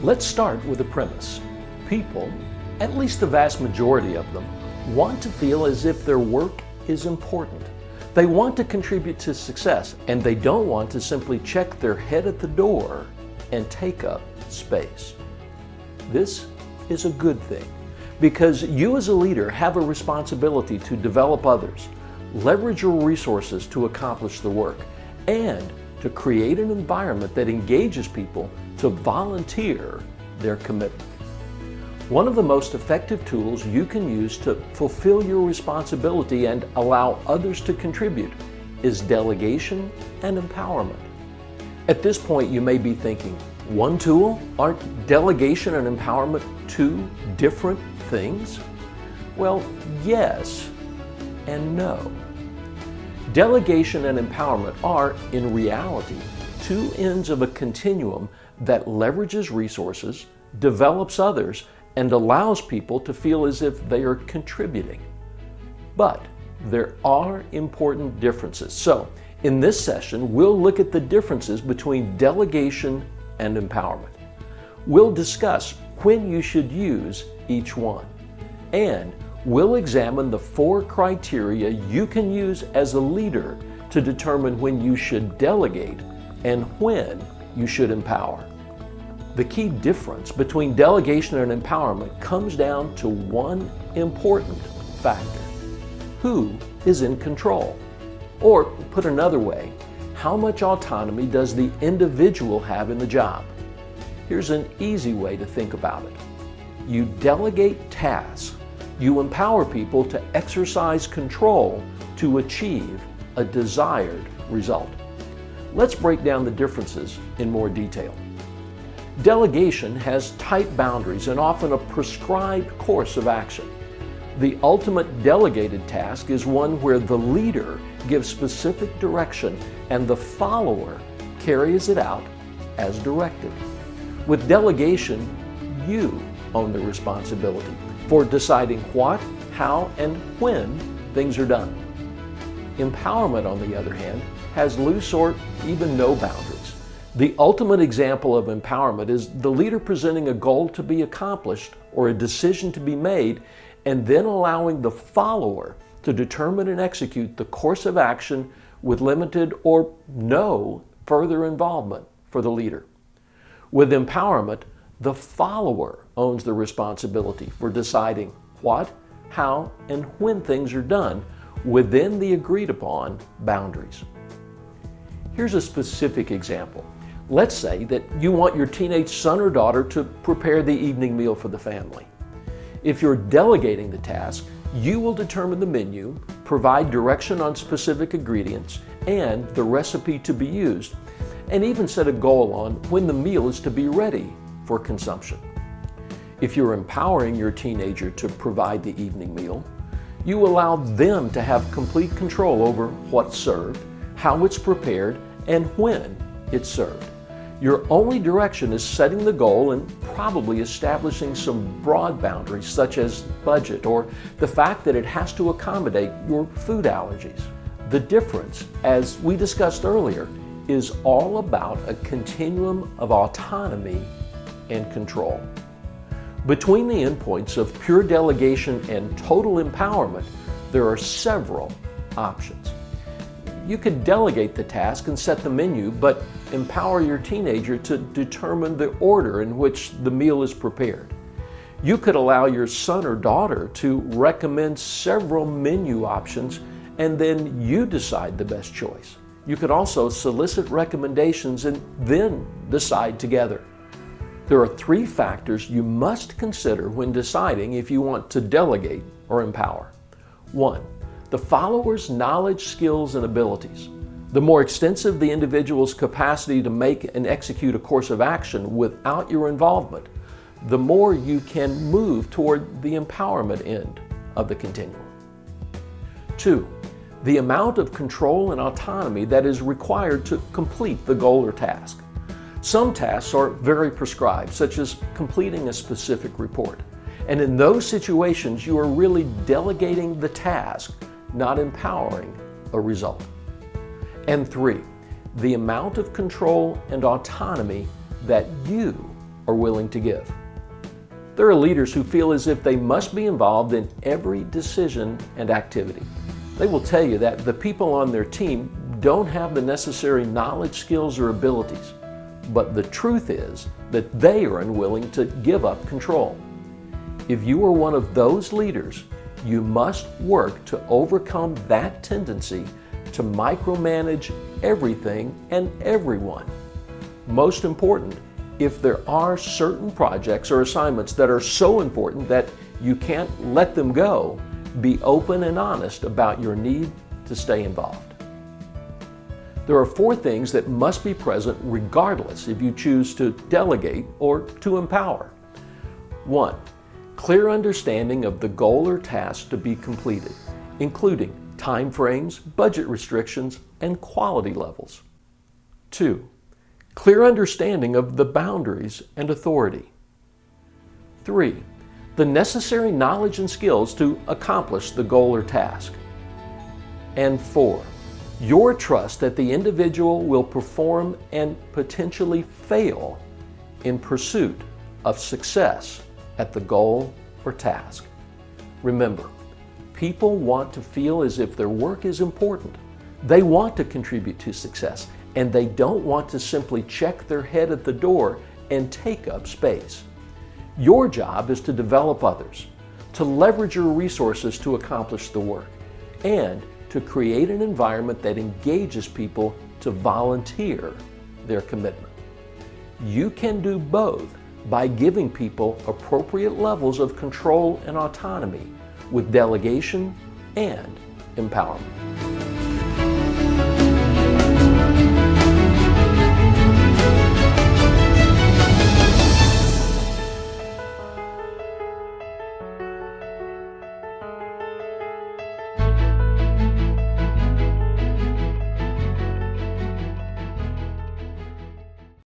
Let's start with a premise. People, at least the vast majority of them, want to feel as if their work is important. They want to contribute to success, and they don't want to simply check their head at the door and take up space. This is a good thing, because you as a leader have a responsibility to develop others, leverage your resources to accomplish the work, and to create an environment that engages people to volunteer their commitment. One of the most effective tools you can use to fulfill your responsibility and allow others to contribute is delegation and empowerment. At this point, you may be thinking, one tool? Aren't delegation and empowerment two different things? Well, yes and no. Delegation and empowerment are, in reality, two ends of a continuum that leverages resources, develops others, and allows people to feel as if they are contributing. But there are important differences. So, in this session, we'll look at the differences between delegation and empowerment. We'll discuss when you should use each one. And we'll examine the 4 criteria you can use as a leader to determine when you should delegate and when you should empower. The key difference between delegation and empowerment comes down to one important factor: who is in control? Or, put another way, how much autonomy does the individual have in the job? Here's an easy way to think about it. You delegate tasks. You empower people to exercise control to achieve a desired result. Let's break down the differences in more detail. Delegation has tight boundaries and often a prescribed course of action. The ultimate delegated task is one where the leader gives specific direction and the follower carries it out as directed. With delegation, you own the responsibility for deciding what, how, and when things are done. Empowerment, on the other hand, has loose or even no boundaries. The ultimate example of empowerment is the leader presenting a goal to be accomplished or a decision to be made, and then allowing the follower to determine and execute the course of action with limited or no further involvement for the leader. With empowerment, the follower owns the responsibility for deciding what, how, and when things are done within the agreed upon boundaries. Here's a specific example. Let's say that you want your teenage son or daughter to prepare the evening meal for the family. If you're delegating the task, you will determine the menu, provide direction on specific ingredients and the recipe to be used, and even set a goal on when the meal is to be ready for consumption. If you're empowering your teenager to provide the evening meal, you allow them to have complete control over what's served, how it's prepared, and when it's served. Your only direction is setting the goal and probably establishing some broad boundaries such as budget or the fact that it has to accommodate your food allergies. The difference, as we discussed earlier, is all about a continuum of autonomy and control. Between the endpoints of pure delegation and total empowerment, there are several options. You could delegate the task and set the menu, but empower your teenager to determine the order in which the meal is prepared. You could allow your son or daughter to recommend several menu options, and then you decide the best choice. You could also solicit recommendations and then decide together. There are 3 factors you must consider when deciding if you want to delegate or empower. 1. The follower's knowledge, skills, and abilities. The more extensive the individual's capacity to make and execute a course of action without your involvement, the more you can move toward the empowerment end of the continuum. 2. The amount of control and autonomy that is required to complete the goal or task. Some tasks are very prescribed, such as completing a specific report. And in those situations, you are really delegating the task, not empowering a result. And 3, the amount of control and autonomy that you are willing to give. There are leaders who feel as if they must be involved in every decision and activity. They will tell you that the people on their team don't have the necessary knowledge, skills, or abilities, but the truth is that they are unwilling to give up control. If you are one of those leaders, you must work to overcome that tendency to micromanage everything and everyone. Most important, if there are certain projects or assignments that are so important that you can't let them go, be open and honest about your need to stay involved. There are 4 things that must be present regardless if you choose to delegate or to empower. 1. Clear understanding of the goal or task to be completed, including time frames, budget restrictions, and quality levels. 2. Clear understanding of the boundaries and authority. 3. The necessary knowledge and skills to accomplish the goal or task. And 4. Your trust that the individual will perform and potentially fail in pursuit of success at the goal or task. Remember, people want to feel as if their work is important. They want to contribute to success, and they don't want to simply check their head at the door and take up space. Your job is to develop others, to leverage your resources to accomplish the work, and to create an environment that engages people to volunteer their commitment. You can do both by giving people appropriate levels of control and autonomy with delegation and empowerment.